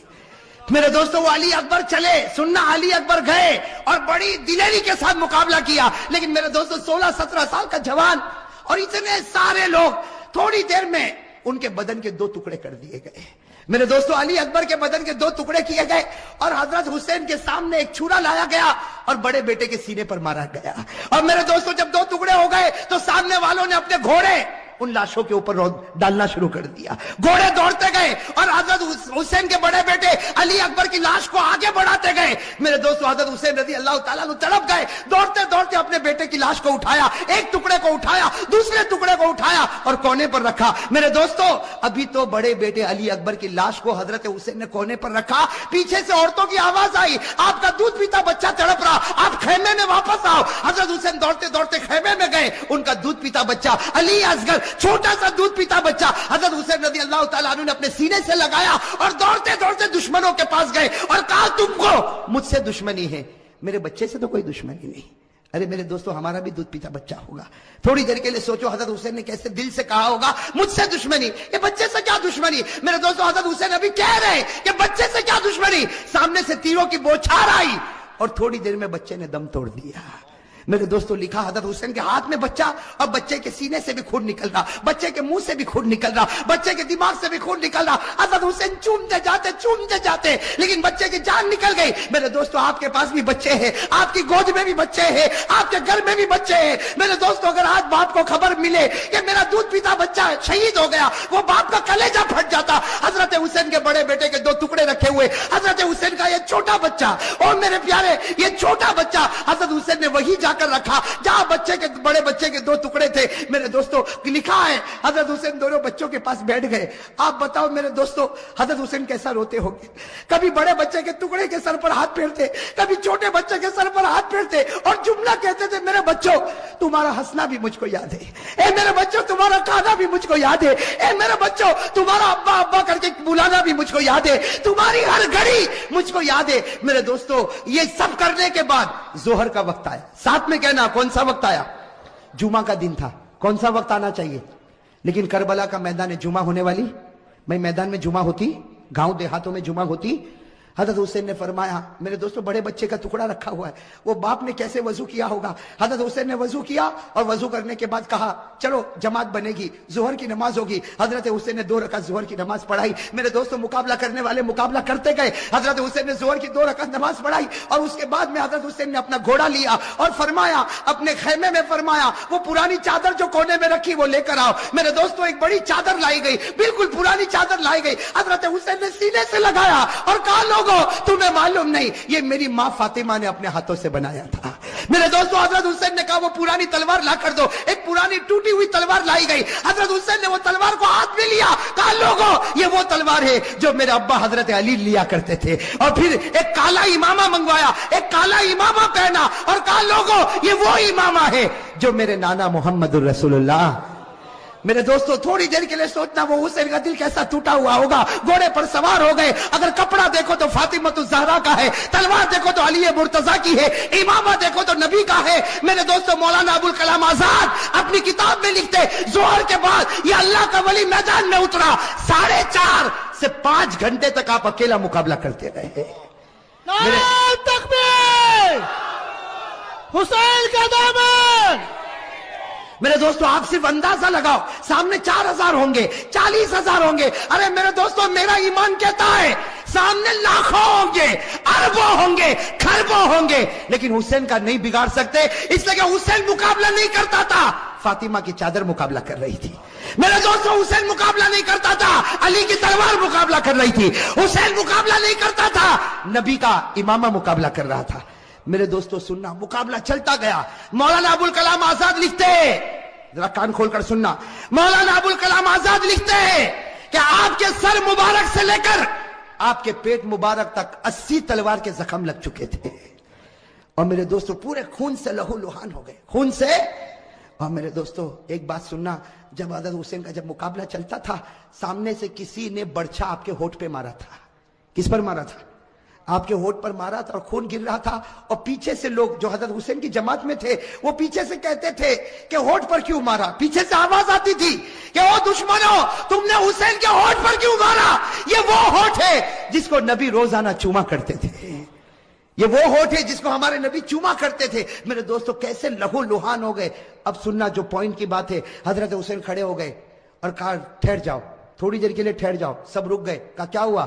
میرے دوستو وہ علی اکبر چلے، سننا علی اکبر گئے اور بڑی دلیری کے ساتھ مقابلہ کیا. لیکن میرے دوستو 16-17 سال کا جوان اور اتنے سارے لوگ، تھوڑی دیر میں ان کے بدن کے 2 ٹکڑے کر دیے گئے. میرے دوستو علی اکبر کے بدن کے 2 ٹکڑے کیے گئے اور حضرت حسین کے سامنے ایک چھرا لایا گیا اور بڑے بیٹے کے سینے پر مارا گیا. اور میرے دوستو جب 2 ٹکڑے ہو گئے تو سامنے والوں نے اپنے گھوڑے ان لاشوں کے اوپر ڈالنا شروع کر دیا. گھوڑے دوڑتے گئے اور حضرت حسین کے بڑے بیٹے علی اکبر کی لاش کو آگے بڑھاتے گئے. میرے دوستو حضرت حسین رضی اللہ تعالیٰ عنہ تڑپ گئے، دوڑتے دوڑتے اپنے بیٹے کی لاش کو اٹھایا، ایک ٹکڑے کو اٹھایا، دوسرے ٹکڑے کو اٹھایا اور کونے پر رکھا. میرے دوستو ابھی تو بڑے بیٹے علی اکبر کی لاش کو حضرت حسین نے کونے پر رکھا. پیچھے سے عورتوں کی آواز آئی آپ کا دودھ پیتا بچہ تڑپ رہا، آپ خیمے میں واپس آؤ. حضرت حسین دوڑتے دوڑتے خیمے میں گئے. ان کا دودھ پیتا بچہ علی اصغر، چھوٹا سا دودھ پیتا بچہ حضرت حسین رضی اللہ تعالیٰ عنہ نے اپنے سینے سے لگایا اور دوڑتے دوڑتے دشمنوں کے پاس گئے اور کہا تم کو مجھ سے دشمنی ہے، میرے بچے سے تو کوئی دشمنی نہیں. ارے میرے دوستو ہمارا بھی دودھ پیتا بچہ ہوگا. تھوڑی دیر کے لیے سوچو حضرت حسین نے کیسے دل سے کہا ہوگا مجھ سے دشمنی، یہ بچے سے کیا دشمنی. میرے دوستو حضرت حسین ابھی کہہ رہے کہ بچے سے کیا دشمنی. سامنے سے تیروں کی بوچھار آئی اور تھوڑی دیر میں بچے نے دم توڑ دیا. میرے دوستوں لکھا حضرت حسین کے ہاتھ میں بچہ اور بچے کے سینے سے بھی خون نکل رہا, بچے کے منہ سے بھی خون نکل رہا, بچے کے دماغ سے بھی خون نکل رہا. حضرت حسین چومتے جاتے لیکن بچے کی جان نکل گئی. میرے دوستوں آپ کے پاس بھی بچے ہیں, آپ کی گود میں بھی بچے ہیں, آپ کے گھر میں بھی بچے ہیں. میرے دوستوں اگر آج باپ کو خبر ملے کہ میرا دودھ پیتا بچہ شہید ہو گیا, وہ باپ کا کلیجہ پھٹ جاتا. حضرت حسین کے بڑے بیٹے کے 2 ٹکڑے رکھے ہوئے, حضرت حسین کا یہ چھوٹا بچہ, اور میرے پیارے یہ چھوٹا بچہ حضرت حسین نے وہی جا کر رکھا جہاں بڑے بچے کے 2 ٹکڑے تھے. میرے دوستوں لکھا ہے حضرت حسین دونوں بچوں کے پاس بیٹھ گئے. آپ بتاؤ میرے دوستوں حضرت حسین کیسا روتے ہوں گے. کبھی بڑے بچے کے ٹکڑے کے سر پر ہاتھ پھیرتے, کبھی چھوٹے بچے کے سر پر ہاتھ پھیرتے اور جملہ کہتے تھے, میرے بچوں تمہارا ہنسنا بھی مجھ کو یاد ہے, اے میرے بچوں تمہارا کھانا بھی مجھ کو یاد ہے, اے میرے بچوں تمہارا ابا ابا کر کے بلانا بھی مجھ کو یاد ہے, تمہاری ہر گھڑی مجھ کو یاد ہے. میرے دوستوں یہ سب کرنے کے بعد ظہر کا وقت آیا. ساتھ میں کہنا کون سا وقت آیا؟ جمعہ کا دن تھا, کون سا وقت آنا چاہیے. لیکن کربلا کا میدان جمعہ ہونے والی, میں میدان میں جمعہ ہوتی, گاؤں دیہاتوں میں جمعہ ہوتی. حضرت حسین نے فرمایا, میرے دوستوں بڑے بچے کا ٹکڑا رکھا ہوا ہے, وہ باپ نے کیسے وضو کیا ہوگا. حضرت حسین نے وضو کیا اور وضو کرنے کے بعد کہا چلو جماعت بنے گی, ظہر کی نماز ہوگی. حضرت حسین نے 2 رکعت ظہر کی نماز پڑھائی. میرے دوستوں مقابلہ کرنے والے مقابلہ کرتے گئے. حضرت حسین نے ظہر کی 2 رکعت نماز پڑھائی اور اس کے بعد میں حضرت حسین نے اپنا گھوڑا لیا اور فرمایا اپنے خیمے میں فرمایا وہ پرانی چادر جو کونے میں رکھی وہ لے کر آؤ. میرے دوستوں ایک بڑی چادر لائی گئی, بالکل پرانی چادر لائی گئی. حضرت حسین نے سینے سے لگایا اور کہا لوگوں تمہیں معلوم نہیں یہ میری ماں فاطمہ نے اپنے ہاتھوں سے بنایا تھا. میرے دوستوں حضرت حسین نے کہا وہ پرانی تلوار لا کر دو. ایک پرانی ٹوٹی ہوئی تلوار لائی گئی. حضرت حسین نے وہ تلوار کو ہاتھ میں لیا, کہا لوگوں یہ وہ تلوار ہے جو میرے ابا حضرت علی لیا کرتے تھے. اور پھر ایک کالا امامہ منگوایا, ایک کالا امامہ پہنا اور کہا لوگوں یہ وہ امامہ ہے جو میرے نانا محمد الرسول اللہ. میرے دوستو تھوڑی دیر کے لیے سوچنا وہ حسین کا دل کیسا ٹوٹا ہوا ہوگا. گھوڑے پر سوار ہو گئے, اگر کپڑا دیکھو تو فاطمہ الزہرا کا ہے, تلوار دیکھو تو علی مرتضیٰ کی ہے, امامہ دیکھو تو نبی کا ہے. میرے دوستو مولانا ابوالکلام آزاد اپنی کتاب میں لکھتے ظہر کے بعد یہ اللہ کا ولی میدان میں اترا, 4.5 سے 5 گھنٹے تک آپ اکیلا مقابلہ کرتے رہے. نعرہ تکبیر, حسین کا دامن. میرے دوستو آپ صرف اندازہ لگاؤ, سامنے 4,000 ہوں گے, 40,000 ہوں گے. ارے میرے دوستو میرا ایمان کہتا ہے سامنے لاکھوں ہوں گے, اربوں ہوں گے, کھربوں ہوں گے, لیکن حسین کا نہیں بگاڑ سکتے, اس لیے کہ حسین مقابلہ نہیں کرتا تھا, فاطمہ کی چادر مقابلہ کر رہی تھی. میرے دوستو حسین مقابلہ نہیں کرتا تھا, علی کی تلوار مقابلہ کر رہی تھی. حسین مقابلہ نہیں کرتا تھا, نبی کا امامہ مقابلہ کر رہا تھا. میرے دوستو سننا, مقابلہ چلتا گیا. مولانا ابوالکلام آزاد لکھتے ہیں, ذرا کان کھول کر سننا, مولانا ابوالکلام آزاد لکھتے ہیں کہ آپ کے سر مبارک سے لے کر آپ کے پیٹ مبارک تک 80 تلوار کے زخم لگ چکے تھے. اور میرے دوستو پورے خون سے لہو لہان ہو گئے, خون سے. اور میرے دوستو ایک بات سننا, جب حضرت حسین کا جب مقابلہ چلتا تھا سامنے سے کسی نے برچھا آپ کے ہونٹ پہ مارا تھا. کس پر مارا تھا؟ آپ کے ہونٹ پر مارا تھا اور خون گر رہا تھا. اور پیچھے سے لوگ جو حضرت حسین کی جماعت میں تھے وہ پیچھے سے کہتے تھے کہ ہونٹ پر کیوں مارا. پیچھے سے آواز آتی تھی کہ او دشمنوں تم نے حسین کے ہونٹ پر کیوں مارا, یہ وہ ہونٹ ہے جس کو نبی روزانہ چوما کرتے تھے, یہ وہ ہونٹ ہے جس کو ہمارے نبی چوما کرتے تھے. میرے دوستو کیسے لہو لہان ہو گئے. اب سننا جو پوائنٹ کی بات ہے, حضرت حسین کھڑے ہو گئے اور کہا ٹھہر جاؤ, تھوڑی دیر کے لیے ٹھہر جاؤ. سب رک گئے. کہا کیا ہوا؟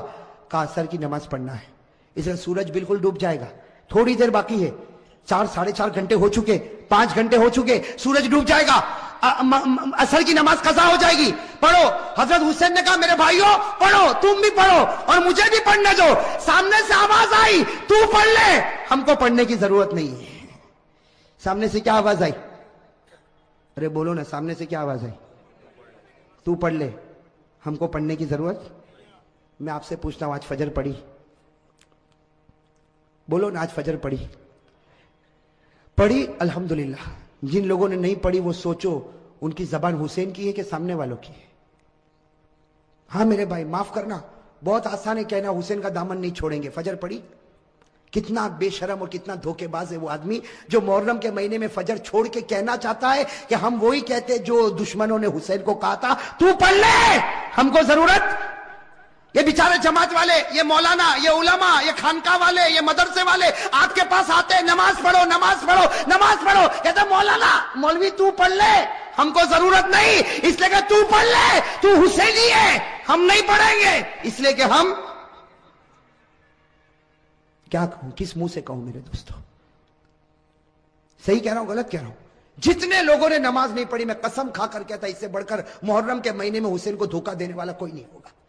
کہا سر کی نماز پڑھنا ہے, اس لیے سورج بالکل ڈوب جائے گا, تھوڑی دیر باقی ہے, 4-4.5 گھنٹے ہو چکے, 5 گھنٹے ہو چکے, سورج ڈوب جائے گا, عصر کی نماز قضا ہو جائے گی, پڑھو. حضرت حسین نے کہا میرے بھائیوں پڑھو, تم بھی پڑھو اور مجھے بھی پڑھنے دو. سامنے سے آواز آئی تو پڑھ لے, ہم کو پڑھنے کی ضرورت نہیں ہے. سامنے سے کیا آواز آئی؟ ارے بولو نا, سامنے سے کیا آواز آئی؟ تو پڑھ لے, ہم کو پڑھنے کی ضرورت. میں آپ سے پوچھتا ہوں آج فجر پڑھی؟ بولو نا, آج فجر پڑھی؟ پڑھی الحمدللہ. جن لوگوں نے نہیں پڑھی وہ سوچو ان کی زبان حسین کی ہے کہ سامنے والوں کی ہے. ہاں میرے بھائی معاف کرنا, بہت آسان ہے کہنا حسین کا دامن نہیں چھوڑیں گے. فجر پڑھی؟ کتنا بے شرم اور کتنا دھوکے باز ہے وہ آدمی جو محرم کے مہینے میں فجر چھوڑ کے کہنا چاہتا ہے کہ ہم وہی کہتے جو دشمنوں نے حسین کو کہا تھا, تو پڑھ لے, ہم کو ضرورت. یہ بیچارے جماعت والے، یہ مولانا، یہ علماء، یہ خانقاہ والے، یہ مدرسے والے آپ کے پاس آتے ہیں، نماز پڑھو نماز پڑھو نماز پڑھو، کہتے مولانا مولوی تو پڑھ لے، ہم کو ضرورت نہیں، اس لیے کہ تو پڑھ لے، تو حسینی ہے، ہم نہیں پڑھیں گے، اس لیے کہ ہم کیا کہوں، کس منہ سے کہوں میرے دوستو؟ صحیح کہہ رہا ہوں غلط کہہ رہا ہوں؟ جتنے لوگوں نے نماز نہیں پڑھی، میں قسم کھا کر کہتا اس سے بڑھ کر محرم کے مہینے میں حسین کو دھوکہ دینے والا کوئی نہیں ہوگا۔